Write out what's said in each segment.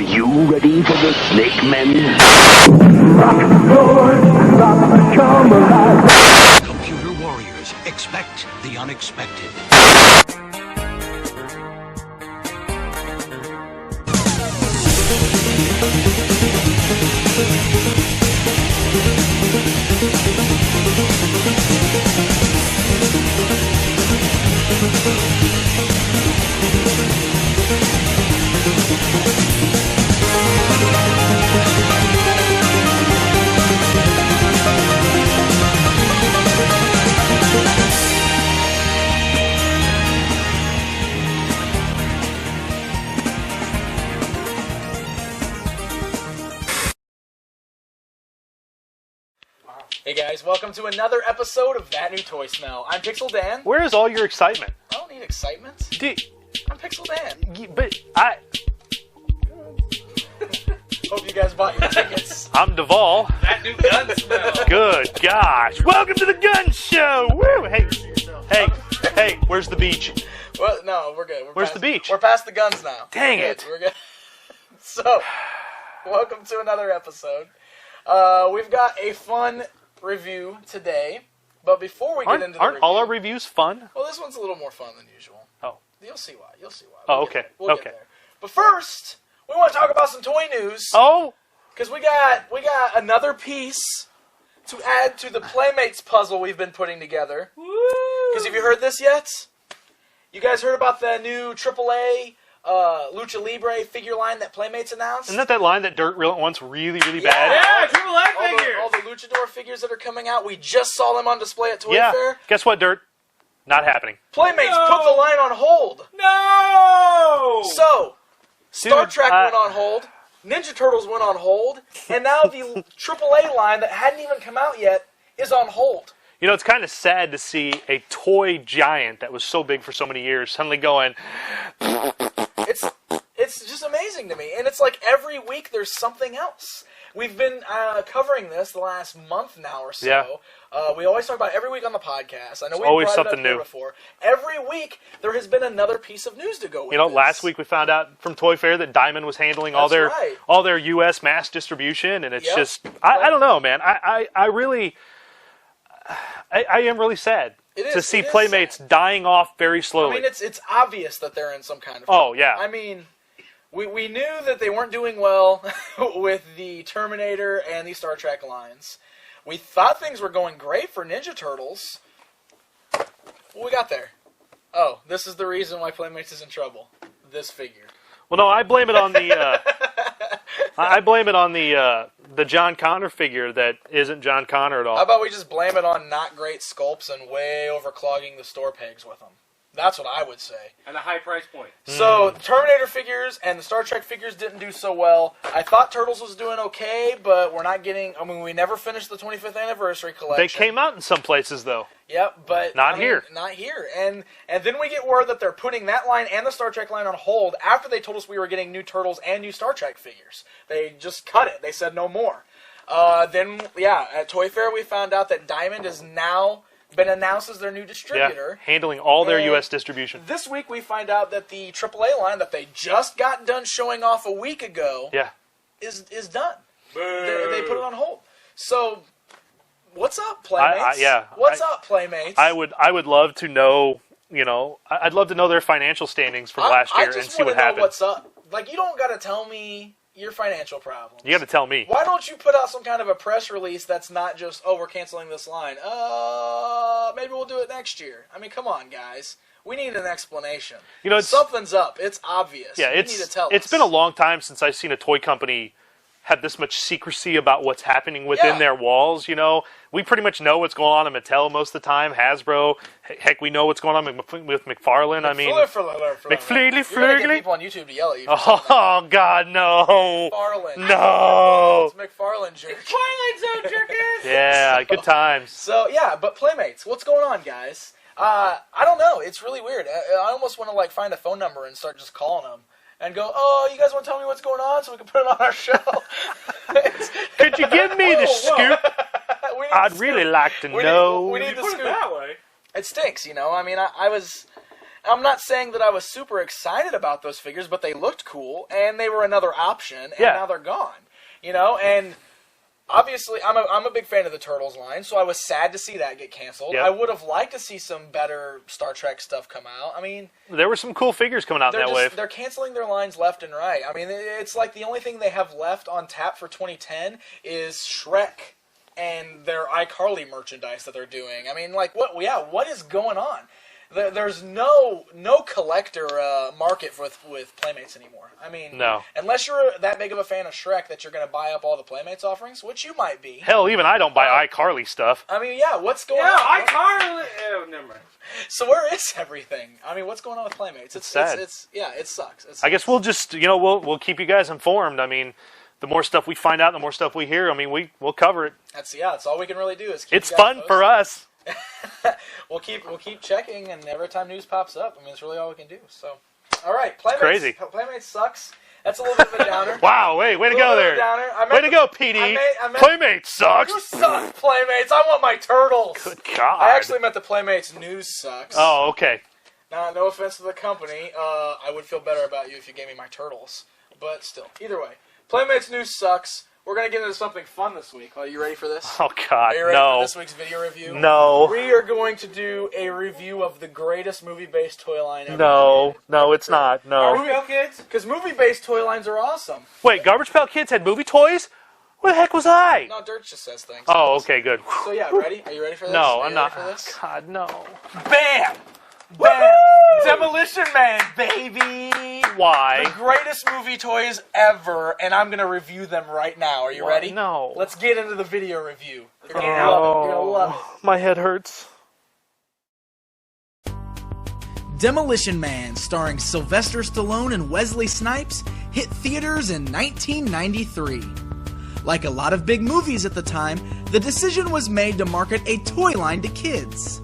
Are you ready for the Snake Men? Computer warriors, expect the unexpected. Hey guys, welcome to another episode of That New Toy Smell. I'm Pixel Dan. Where is all your excitement? I don't need excitement. I'm Pixel Dan. But I... Hope you guys bought your tickets. I'm Devall. That new gun smell. Good gosh. Welcome to the gun show. Woo! Hey, where's the beach? Well, no, we're good. Where's the beach? We're past the guns now. Dang We're good. it. We're good. So, welcome to another episode. We've got a fun review today, but before we get into the Aren't review, all our reviews fun? well, this one's a little more fun than usual. Oh. You'll see why. Oh, okay. We'll get there. But first, we want to talk about some toy news. Oh? Because we got another piece to add to the Playmates puzzle we've been putting together. Because have you heard this yet? You guys heard about the new AAA Lucha Libre figure line that Playmates announced? Isn't that line that Dirt wants really bad? Yeah, Triple A figures. All the luchador figures that are coming out. We just saw them on display at Toy Yeah. Fair. Guess what, Dirt? Not happening. Playmates No. put the line on hold. No! So, Star Dude, Trek went on hold. Ninja Turtles went on hold. And now the AAA line that hadn't even come out yet is on hold. You know, it's kind of sad to see a toy giant that was so big for so many years suddenly going, It's just amazing to me. And it's like every week there's something else. We've been covering this the last month now or so. Yeah. We always talk about it every week on the podcast. I know we've always brought it up something here new. before. Every week there has been another piece of news to go with you know, this. last week we found out from Toy Fair that Diamond was handling all That's their right. all their U.S. mass distribution, and it's Yep. just, I don't know, man. I really am really sad It is- to see it is Playmates sad. dying off very slowly. I mean, it's obvious that they're in some kind of Oh, trouble. yeah. I mean, we knew that they weren't doing well with the Terminator and the Star Trek lines. We thought things were going great for Ninja Turtles. What we got there? Oh, this is the reason why Playmates is in trouble. This figure. Well, no, I blame it on the the John Connor figure that isn't John Connor at all. How about we just blame it on not great sculpts and way overclogging the store pegs with them? That's what I would say. And a high price point. So, the Terminator figures and the Star Trek figures didn't do so well. I thought Turtles was doing okay, but we're not getting... I mean, we never finished the 25th anniversary collection. They came out in some places, though. Yep, but... Not here. Not here. And then we get word that they're putting that line and the Star Trek line on hold after they told us we were getting new Turtles and new Star Trek figures. They just cut it. They said no more. Then, at Toy Fair we found out that Diamond is now... been announced as their new distributor. Yeah, handling all their And U.S. distribution. This week we find out that the AAA line that they just got done showing off a week ago Yeah. is done. They put it on hold. So, what's up, Playmates? What's up, Playmates? I would love to know, you know, I'd love to know their financial standings from last year and see what know happened. what's up. Like, you don't got to tell me your financial problems. You got to tell me. Why don't you put out some kind of a press release that's not just, oh, we're canceling this line. Maybe we'll do it next year. I mean, come on, guys. We need an explanation. You know, something's up. It's obvious. Yeah, you need to tell it's us. been a long time since I've seen a toy company have this much secrecy about what's happening within their walls, you know. We pretty much know what's going on at Mattel most of the time, Hasbro. Heck, we know what's going on with McFarlane. I mean, McFleely, You're gonna get people on YouTube to yell at you. oh, God, no. McFarlane. No. It's McFarlane jerk. Twilight Zone jerkers! Yeah, good times. So, yeah, but Playmates, what's going on, guys? I don't know. It's really weird. I almost want to, like, find a phone number and start just calling them. And go, oh, you guys want to tell me what's going on so we can put it on our show? Could you give me the scoop? I'd really like to know. We need the Put scoop. it that way. It stinks, you know. I mean, I was I'm not saying that I was super excited about those figures, but they looked cool, and they were another option, and now they're gone. You know, and obviously, I'm a big fan of the Turtles line, so I was sad to see that get canceled. Yep. I would have liked to see some better Star Trek stuff come out. I mean, there were some cool figures coming out in that wave. They're canceling their lines left and right. I mean, it's like the only thing they have left on tap for 2010 is Shrek and their iCarly merchandise that they're doing. I mean, like, what is going on? There's no collector market with Playmates anymore. I mean, no. Unless you're that big of a fan of Shrek that you're going to buy up all the Playmates offerings, which you might be. Hell, even I don't buy iCarly stuff. I mean, yeah, what's going on? Yeah, iCarly. Oh, never mind. So where is everything? I mean, what's going on with Playmates? It's sad. It sucks. I guess we'll just, we'll keep you guys informed. I mean, the more stuff we find out, the more stuff we hear. I mean, we'll cover it. That's all we can really do is keep It's fun for us. We'll keep checking, and every time news pops up, I mean, it's really all we can do. So, all right, Playmates. Crazy. Playmates sucks. That's a little bit of a downer. Wow, way to go there. Way to go, PD. Playmates sucks. You suck, Playmates. I want my turtles. Good God. I actually meant the Playmates news sucks. Oh, okay. Now, no offense to the company. I would feel better about you if you gave me my turtles. But still, either way, Playmates news sucks. We're going to get into something fun this week. Are you ready for this? Oh, God, Are you ready for this week's video review? No. We are going to do a review of the greatest movie-based toy line ever. No, it's not. No. Garbage Pail Kids? Because movie-based toy lines are awesome. Wait, Garbage Pail Kids had movie toys? Where the heck was I? No, Dirt just says things. Oh, okay, good. So, yeah, ready? Are you ready for this? No, I'm not. Ready for this? God, no. Bam! Bam! Demolition Man, baby! Why? The greatest movie toys ever, and I'm going to review them right now. Are you ready? No. Let's get into the video review. You're going to love it. You're going to love it. My head hurts. Demolition Man, starring Sylvester Stallone and Wesley Snipes, hit theaters in 1993. Like a lot of big movies at the time, the decision was made to market a toy line to kids.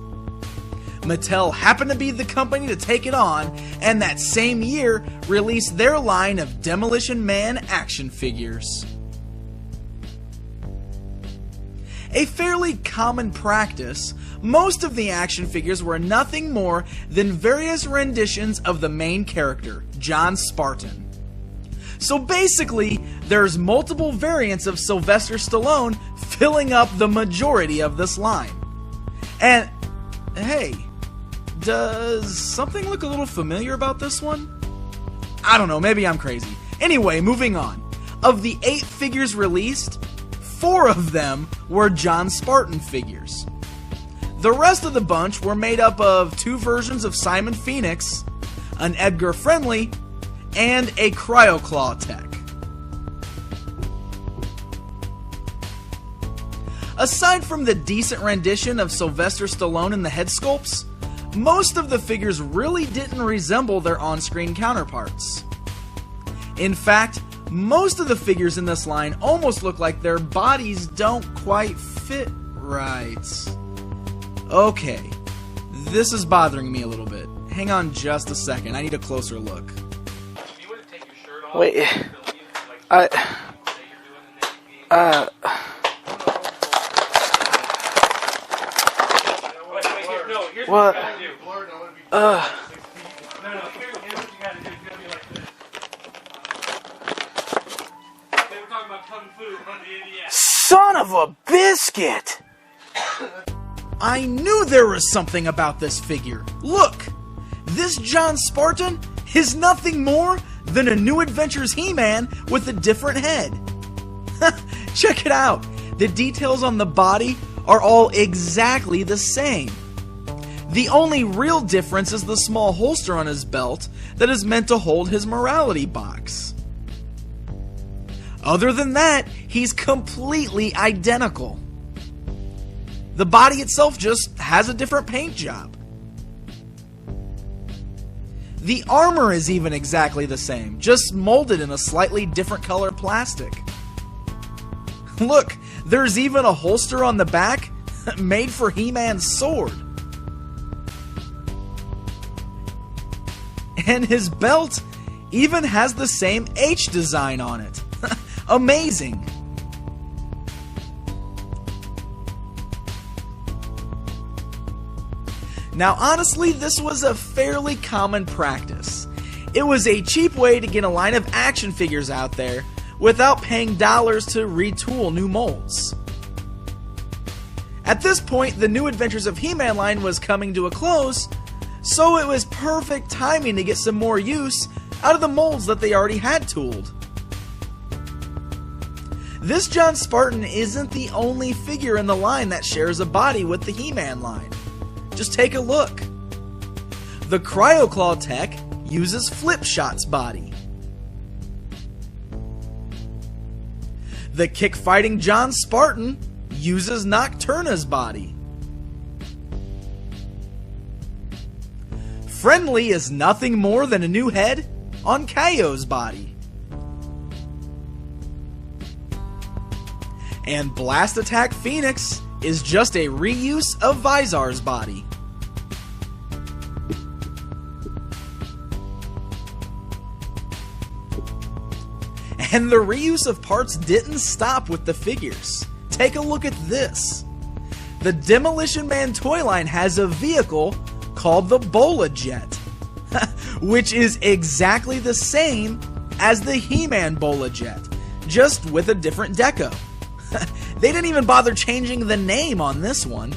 Mattel happened to be the company to take it on, and that same year released their line of Demolition Man action figures. A fairly common practice, most of the action figures were nothing more than various renditions of the main character, John Spartan. So basically, there's multiple variants of Sylvester Stallone filling up the majority of this line. And, hey, does something look a little familiar about this one? I don't know, maybe I'm crazy. Anyway, moving on. Of the 8 figures released, 4 of them were John Spartan figures. The rest of the bunch were made up of 2 versions of Simon Phoenix, an Edgar Friendly, and a Cryoclaw Tech. Aside from the decent rendition of Sylvester Stallone in the head sculpts, most of the figures really didn't resemble their on-screen counterparts. In fact, most of the figures in this line almost look like their bodies don't quite fit right. Okay, this is bothering me a little bit. Hang on just a second, I need a closer look. Wait, what? Son of a biscuit! I knew there was something about this figure. Look! This John Spartan is nothing more than a New Adventures He-Man with a different head. Check it out! The details on the body are all exactly the same. The only real difference is the small holster on his belt that is meant to hold his morality box. Other than that, he's completely identical. The body itself just has a different paint job. The armor is even exactly the same, just molded in a slightly different color plastic. Look, there's even a holster on the back made for He-Man's sword. And his belt even has the same H design on it. Amazing! Now honestly, this was a fairly common practice. It was a cheap way to get a line of action figures out there without paying dollars to retool new molds. At this point, the New Adventures of He-Man line was coming to a close, so it was perfect timing to get some more use out of the molds that they already had tooled. This John Spartan isn't the only figure in the line that shares a body with the He-Man line. Just take a look. The Cryoclaw Tech uses Flipshot's body. The Kick-Fighting John Spartan uses Nocturna's body. Friendly is nothing more than a new head on Kaio's body. And Blast Attack Phoenix is just a reuse of Vizar's body. And the reuse of parts didn't stop with the figures. Take a look at this. The Demolition Man toy line has a vehicle called the Bola Jet, which is exactly the same as the He-Man Bola Jet, just with a different deco. They didn't even bother changing the name on this one.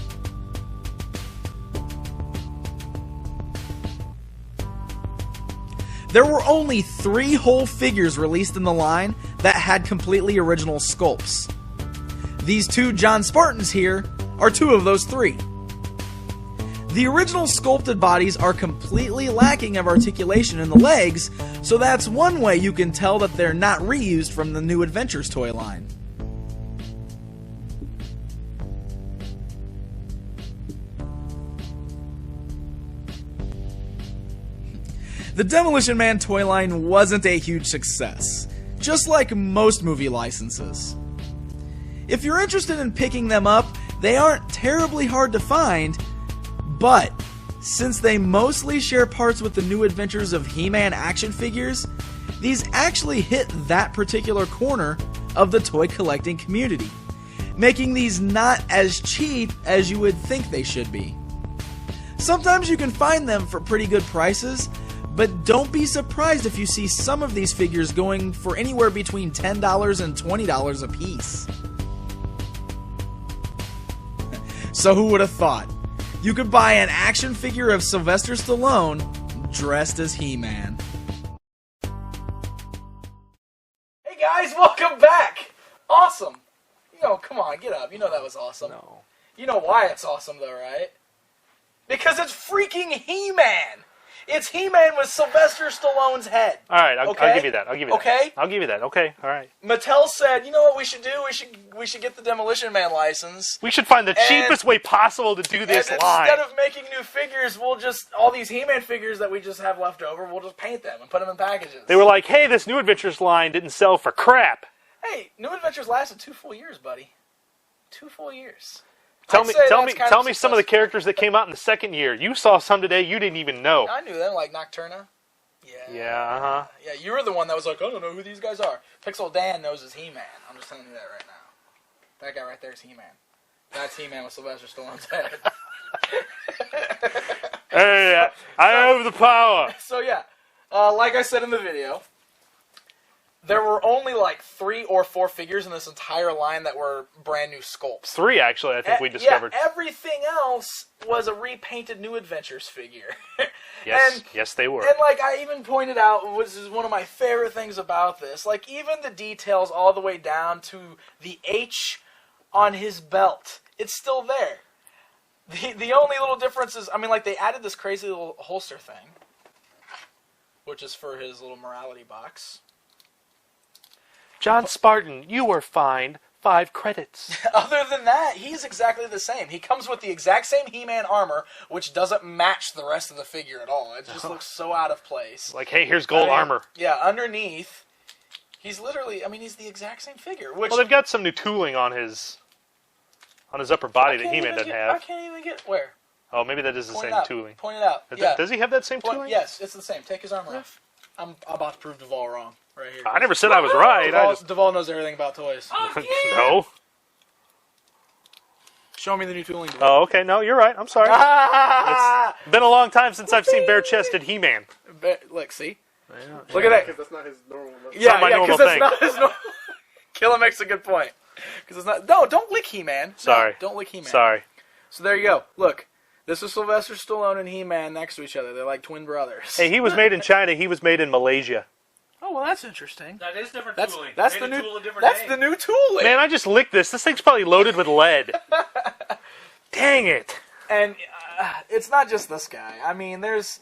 There were only 3 whole figures released in the line that had completely original sculpts. These 2 John Spartans here are 2 of those 3. The original sculpted bodies are completely lacking of articulation in the legs, so that's one way you can tell that they're not reused from the New Adventures toy line. The Demolition Man toy line wasn't a huge success, just like most movie licenses. If you're interested in picking them up, they aren't terribly hard to find, but since they mostly share parts with the New Adventures of He-Man action figures, these actually hit that particular corner of the toy collecting community, making these not as cheap as you would think they should be. Sometimes you can find them for pretty good prices, but don't be surprised if you see some of these figures going for anywhere between $10 and $20 a piece. So who would have thought? You could buy an action figure of Sylvester Stallone dressed as He-Man. Hey guys, welcome back! Awesome! You know, come on, get up. You know that was awesome. No. You know why it's awesome though, right? Because it's freaking He-Man! It's He-Man with Sylvester Stallone's head. All right, I'll Okay? give you that. I'll give you that. Okay? I'll give you that. Okay, all right. Mattel said, you know what we should do? We should get the Demolition Man license. We should find the cheapest way possible to do this and line. instead of making new figures, we'll just, all these He-Man figures that we just have left over, we'll just paint them and put them in packages. They were like, hey, this New Adventures line didn't sell for crap. Hey, New Adventures lasted 2 full years, buddy. 2 full years. Tell I'd me say that's kind of some of the successful. characters that came out in the second year. You saw some today you didn't even know. I knew them, like Nocturna. Yeah. Yeah, uh-huh. Yeah, you were the one that was like, I don't know who these guys are. Pixel Dan knows his He-Man. I'm just telling you that right now. That guy right there is He-Man. That's He-Man with Sylvester Stallone's head. Hey, I have the power. So yeah, like I said in the video, there were only like 3 or 4 figures in this entire line that were brand new sculpts. 3, actually, I think we discovered. Yeah, everything else was a repainted New Adventures figure. Yes, yes, they were. And like I even pointed out, which is one of my favorite things about this, like even the details all the way down to the H on his belt, it's still there. The only little difference is, I mean, like they added this crazy little holster thing, which is for his little morality box. John Spartan, you were fined 5 credits. Other than that, he's exactly the same. He comes with the exact same He-Man armor, which doesn't match the rest of the figure at all. It just looks so out of place. Like, hey, here's gold armor. Yeah, underneath, he's literally, I mean, he's the exact same figure. Which, Well, they've got some new tooling on his upper body that He-Man doesn't have. I can't even get, where? Oh, maybe that is the Point same it out. tooling. Point it out. Does, Yeah. does he have that same Point- tooling? yes, it's the same. Take his armor off. I'm about to prove Devall wrong, right here. I never said I was right. I just Devall knows everything about toys. no. Show me the new tooling. Oh, okay. No, you're right. I'm sorry. It's been a long time since I've seen bare-chested He-Man. Look, see? Look at that. Because that's not his normal look. Yeah, not my normal because thing. that's not his normal. Killer makes a good point. Because it's not. No, don't lick He-Man. Sorry. No, don't lick He-Man. Sorry. So there you go. Look, this is Sylvester Stallone and He-Man next to each other. They're like twin brothers. Hey, he was made in China. He was made in Malaysia. Oh well, that's interesting. That is different That's tooling. that's Made the a new tool a different that's name. the new tooling. Man, I just licked this. This thing's probably loaded with lead. Dang it. And it's not just this guy. I mean, there's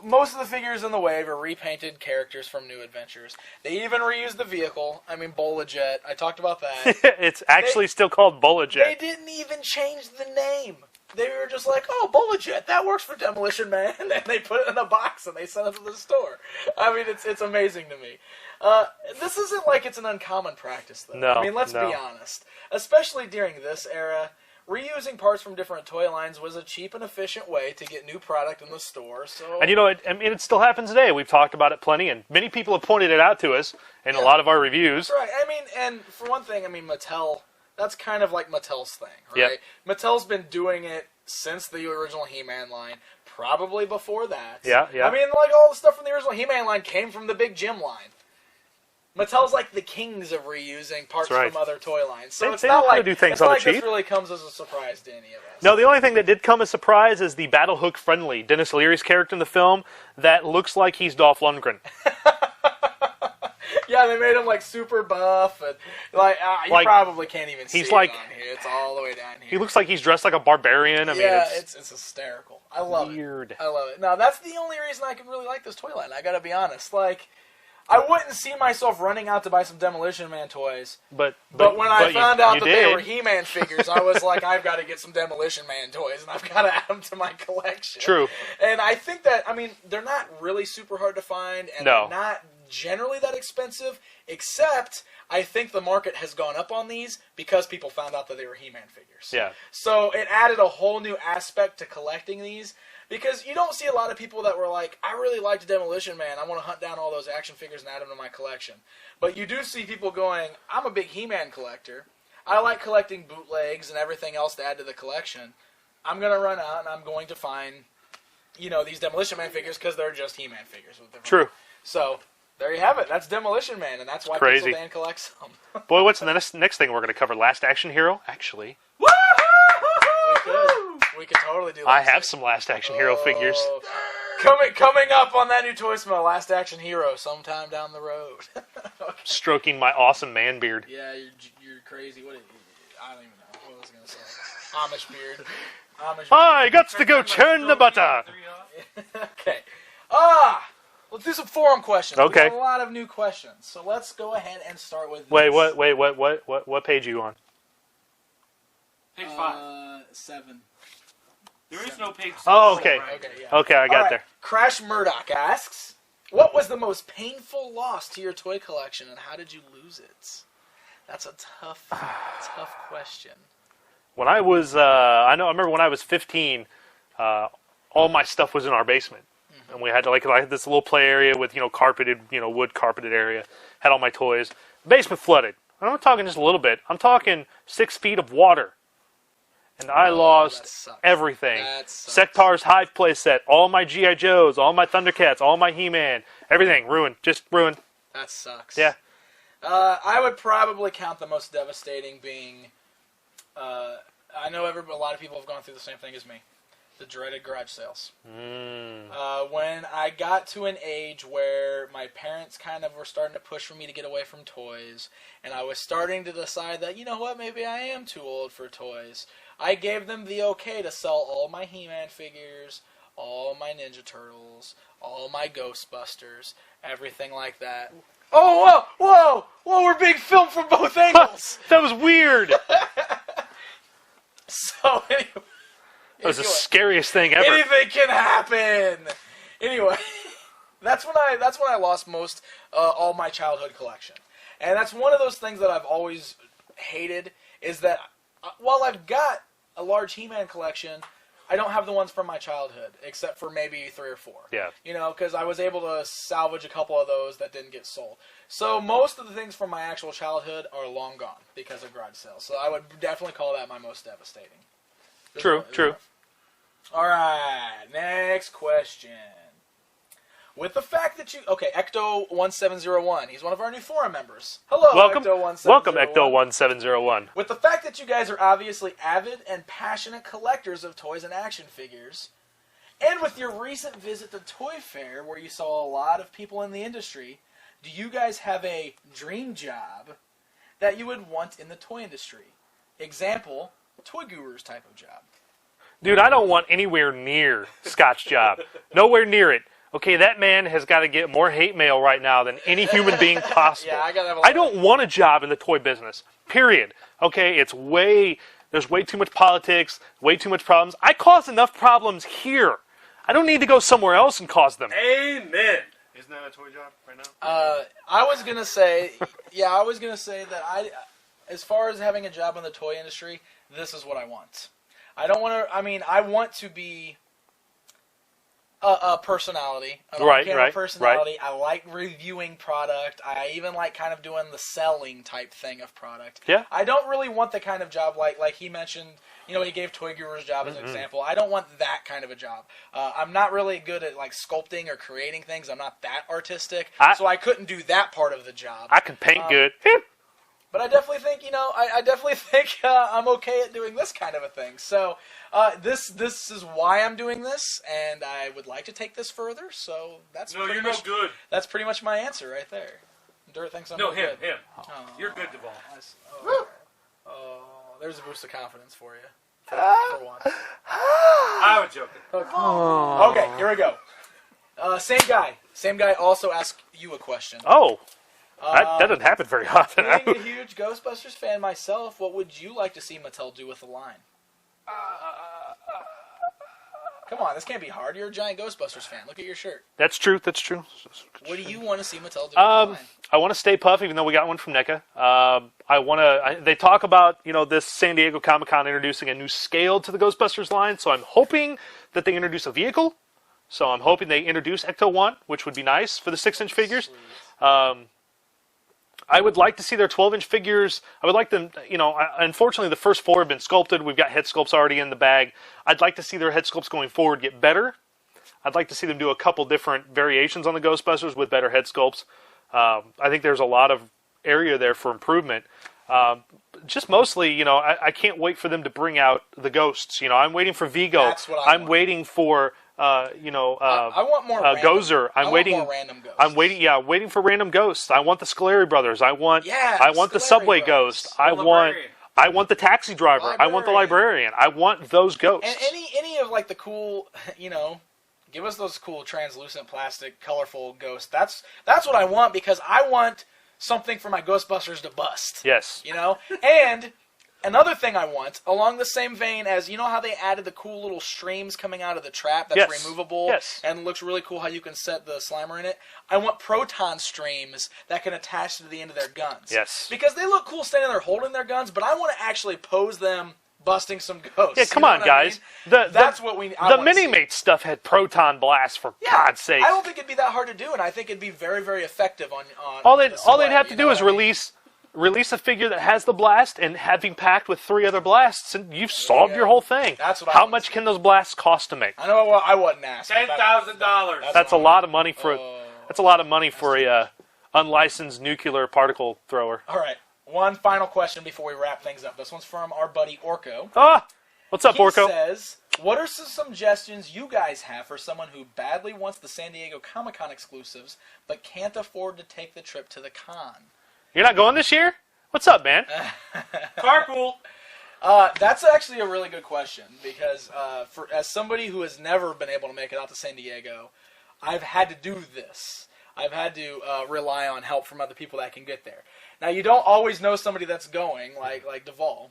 most of the figures in the wave are repainted characters from New Adventures. They even reused the vehicle. I mean, Bola Jet. I talked about that. It's actually still called Bola They Jet. didn't even change the name. They were just like, oh, Bola Jet, that works for Demolition Man. And they put it in a box and they sent it to the store. I mean, it's amazing to me. This isn't like it's an uncommon practice, though. No, I mean, let's no. be honest. Especially during this era, reusing parts from different toy lines was a cheap and efficient way to get new product in the store. So, And you know, it still happens today. We've talked about it plenty, and many people have pointed it out to us in a lot of our reviews. That's right. I mean, and for one thing, I mean, Mattel, that's kind of like Mattel's thing, right? Yep. Mattel's been doing it since the original He-Man line, probably before that. Yeah. I mean, like, all the stuff from the original He-Man line came from the Big Jim line. Mattel's like the kings of reusing parts That's right. from other toy lines. So They- it's they not know how to like, do things it's on not the like this cheap. really comes as a surprise to any of us. No, the only thing that did come as a surprise is the Battle Hook friendly Dennis Leary's character in the film that looks like he's Dolph Lundgren. Yeah, they made him like super buff, and like you Like, probably can't even see he's it like- on here. It's all the way down here. He looks like he's dressed like a barbarian. I mean, yeah, it's it's hysterical. I love weird. it. I love it. Now that's the only reason I can really like this toy line. I gotta be honest. Like, I wouldn't see myself running out to buy some Demolition Man toys. But But when I found out you that they did. were He-Man figures, I was like, I've got to get some Demolition Man toys, and I've got to add them to my collection. True. And I think that, I mean, they're not really super hard to find, and No. they're not generally that expensive, except I think the market has gone up on these because people found out that they were He-Man figures. Yeah. So it added a whole new aspect to collecting these. Because you don't see a lot of people that were like, I really liked Demolition Man. I want to hunt down all those action figures and add them to my collection. But you do see people going, I'm a big He-Man collector. I like collecting bootlegs and everything else to add to the collection. I'm going to run out and I'm going to find, these Demolition Man figures because they're just He-Man figures. With different. True. So there you have it. That's Demolition Man, and that's why Crazy. Pixel Dan collects them. Boy, what's the next thing we're going to cover? Last Action Hero? Actually, We could totally do that. I have some Last Action Hero figures. Coming up on that new Toy Smell, Last Action Hero, sometime down the road. Stroking my awesome man beard. Yeah, you're crazy. I don't even know what was I gonna say. Amish beard. I got to go churn the butter. Okay. Let's do some forum questions. Okay. We have a lot of new questions, so let's go ahead and start with. Wait, this. what page are you on? Page 5. 7. There is no page 6. Oh, okay. Okay, yeah. Okay, I got All right. there. Crash Murdoch asks, what was the most painful loss to your toy collection, and how did you lose it? That's a tough question. When I was, I remember when I was 15, all my stuff was in our basement. And we had I had this little play area with, carpeted, wood carpeted area. Had all my toys. The basement flooded. I'm not talking just a little bit. I'm talking 6 feet of water. And I that lost sucks. everything. That sucks. Sektar's Hive play set, all my G.I. Joes, all my Thundercats, all my He-Man, everything ruined. Just ruined. That sucks. Yeah. I would probably count the most devastating being, I know a lot of people have gone through the same thing as me. The dreaded garage sales. When I got to an age where my parents kind of were starting to push for me to get away from toys, and I was starting to decide that, maybe I am too old for toys, I gave them the okay to sell all my He-Man figures, all my Ninja Turtles, all my Ghostbusters, everything like that. Oh, whoa, we're being filmed from both angles! That was weird. So, anyway. That was the scariest thing ever. Anything can happen. Anyway, that's when I lost most all my childhood collection, and that's one of those things that I've always hated. Is that while I've got a large He-Man collection, I don't have the ones from my childhood, except for maybe 3 or 4. Yeah. Because I was able to salvage a couple of those that didn't get sold. So most of the things from my actual childhood are long gone because of garage sales. So I would definitely call that my most devastating. True. All right, next question. With the fact that Ecto1701, he's one of our new forum members. Hello, Ecto1701. Welcome, Ecto1701. With the fact that you guys are obviously avid and passionate collectors of toys and action figures, and with your recent visit to Toy Fair, where you saw a lot of people in the industry, do you guys have a dream job that you would want in the toy industry? Example, Toy Guru's type of job. Dude, I don't want anywhere near Scott's job. Nowhere near it. Okay, that man has got to get more hate mail right now than any human being possible. Yeah, I don't want a job in the toy business. Period. Okay, there's way too much politics, way too much problems. I cause enough problems here. I don't need to go somewhere else and cause them. Amen. Isn't that a toy job right now? I was gonna say that as far as having a job in the toy industry, this is what I want. I don't want to. I mean, I want to be a personality. A personality. I like reviewing product. I even like kind of doing the selling type thing of product. Yeah. I don't really want the kind of job like he mentioned. You know, he gave Toy Guru's job as an example. I don't want that kind of a job. I'm not really good at like sculpting or creating things. I'm not that artistic, so I couldn't do that part of the job. I can paint good. But I definitely think, I'm okay at doing this kind of a thing. So this is why I'm doing this, and I would like to take this further. So that's No, you're no good. That's pretty much my answer right there. Dirt thinks I'm no him, good. him. Oh. You're good, Devall. There's a boost of confidence for you. For once. I was joking. Okay, here we go. Same guy also asked you a question. Oh. That doesn't happen very often. Being a huge Ghostbusters fan myself, what would you like to see Mattel do with the line? Come on, this can't be hard. You're a giant Ghostbusters fan. Look at your shirt. That's true. What do you want to see Mattel do with the line? I want to Stay Puft, even though we got one from NECA. They talk about, this San Diego Comic-Con introducing a new scale to the Ghostbusters line, so I'm hoping that they introduce a vehicle. So I'm hoping they introduce Ecto-1, which would be nice for the 6-inch figures. I would like to see their 12-inch figures. I would like them, unfortunately the first 4 have been sculpted. We've got head sculpts already in the bag. I'd like to see their head sculpts going forward get better. I'd like to see them do a couple different variations on the Ghostbusters with better head sculpts. I think there's a lot of area there for improvement. Just mostly, I can't wait for them to bring out the ghosts. I'm waiting for Vigo. That's what I want. Waiting for... I want more Gozer. more random ghosts. I'm waiting for random ghosts. I want the Scolari brothers. I want the subway ghost. I want the taxi driver. I want the librarian. I want those ghosts. And any of like the cool, give us those cool translucent plastic colorful ghosts. That's what I want, because I want something for my Ghostbusters to bust. Yes. And another thing I want, along the same vein as, how they added the cool little streams coming out of the trap that's removable and looks really cool how you can set the Slimer in it? I want proton streams that can attach to the end of their guns. Yes. Because they look cool standing there holding their guns, but I want to actually pose them busting some ghosts. Yeah, come on, guys. I mean? That's what we The Mini-Mates stuff had proton blasts, for God's sake. I don't think it'd be that hard to do, and I think it'd be very, very effective on all they'd have to do is release a figure that has the blast and having packed with 3 other blasts, and you've solved your whole thing. That's what How much can those blasts cost to make? I know. Well, I wasn't asked. $10,000. That's a lot of money for. That's a lot of money for a unlicensed nuclear particle thrower. All right. One final question before we wrap things up. This one's from our buddy Orko. What's up, Orko? He says, what are some suggestions you guys have for someone who badly wants the San Diego Comic-Con exclusives but can't afford to take the trip to the con? You're not going this year? What's up, man? Carpool. That's actually a really good question, because as somebody who has never been able to make it out to San Diego, I've had to do this. I've had to rely on help from other people that can get there. Now, you don't always know somebody that's going, like Devall.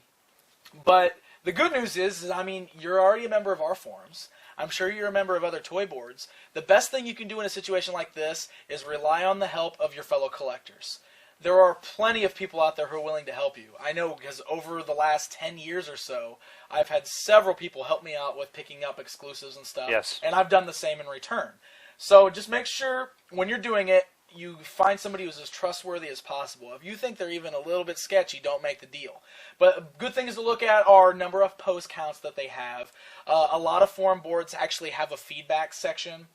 But the good news is, you're already a member of our forums. I'm sure you're a member of other toy boards. The best thing you can do in a situation like this is rely on the help of your fellow collectors. There are plenty of people out there who are willing to help you. I know, because over the last 10 years or so, I've had several people help me out with picking up exclusives and stuff. Yes. And I've done the same in return. So just make sure when you're doing it, you find somebody who's as trustworthy as possible. If you think they're even a little bit sketchy, don't make the deal. But good things to look at are number of post counts that they have. A lot of forum boards actually have a feedback section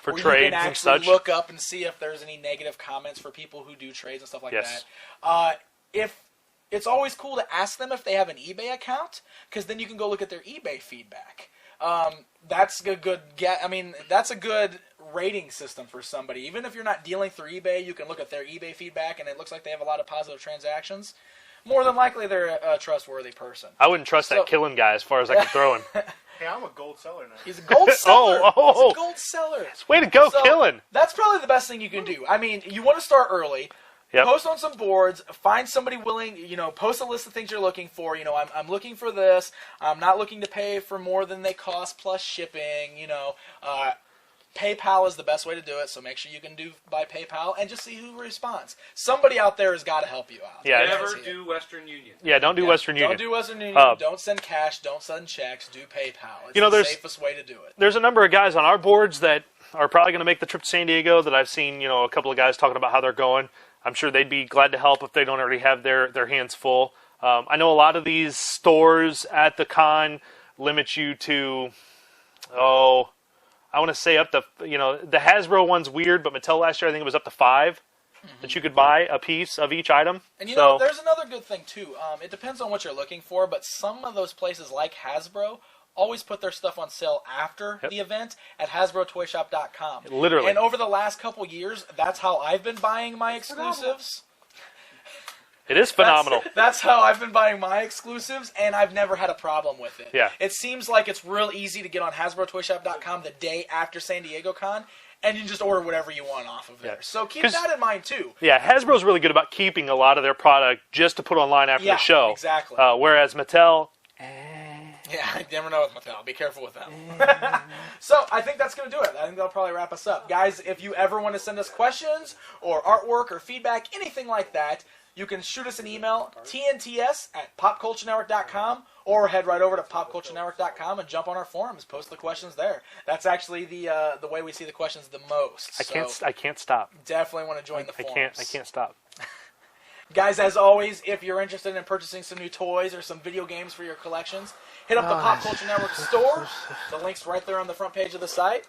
For where trades you can and actually such. look up and see if there's any negative comments for people who do trades and stuff like Yes. that. If it's always cool to ask them if they have an eBay account, because then you can go look at their eBay feedback. That's a good get. I mean, that's a good rating system for somebody. Even if you're not dealing through eBay, you can look at their eBay feedback, and it looks like they have a lot of positive transactions. More than likely, they're a trustworthy person. I wouldn't trust that killing guy as far as I can throw him. Hey, I'm a gold seller now. He's a gold seller. Oh. He's a gold seller. Way to go, So, killing. That's probably the best thing you can do. I mean, you want to start early. Yep. Post on some boards. Find somebody willing. Post a list of things you're looking for. I'm looking for this. I'm not looking to pay for more than they cost plus shipping. PayPal is the best way to do it. So make sure you can do by PayPal and just see who responds. Somebody out there has got to help you out. Yeah. Never do Western Union. Yeah, don't do Western Union. Don't do Western Union. Don't send cash. Don't send checks. Do PayPal. It's the there's- safest way to do it. There's a number of guys on our boards that are probably going to make the trip to San Diego that I've seen, a couple of guys talking about how they're going. I'm sure they'd be glad to help if they don't already have their hands full. I know a lot of these stores at the con limit you to, I want to say up to, the Hasbro one's weird, but Mattel last year I think it was up to 5 that you could buy a piece of each item. And so, there's another good thing too. It depends on what you're looking for, but some of those places like Hasbro always put their stuff on sale after the event at HasbroToyShop.com. Literally. And over the last couple years, that's how I've been buying my exclusives. it is phenomenal. That's how I've been buying my exclusives, and I've never had a problem with it. Yeah. It seems like it's real easy to get on HasbroToyShop.com the day after San Diego Con, and you just order whatever you want off of there. Yeah. So keep 'Cause- that in mind too. Yeah, Hasbro's really good about keeping a lot of their product just to put online after the show. Exactly. Whereas Mattel, Yeah, I never know with Mattel. Be careful with them. So, I think that's going to do it. I think that'll probably wrap us up. Guys, if you ever want to send us questions or artwork or feedback, anything like that, you can shoot us an email, tnts@popculturenetwork.com, or head right over to popculturenetwork.com and jump on our forums. Post the questions there. That's actually the way we see the questions the most. I can't stop. Definitely want to join the forums. I can't stop. Guys, as always, if you're interested in purchasing some new toys or some video games for your collections, hit up the Pop Culture Network store. The link's right there on the front page of the site.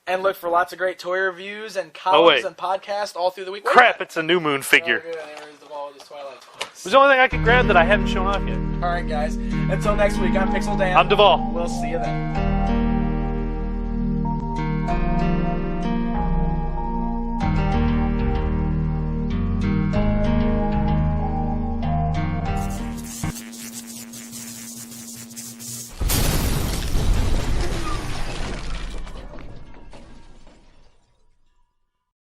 And look for lots of great toy reviews and columns and podcasts all through the week. Crap, it's a New Moon figure. Oh, good. There's the ball with his Twilight toys. It was the only thing I could grab that I haven't shown off yet. All right, guys. Until next week, I'm Pixel Dan. I'm Devall. We'll see you then.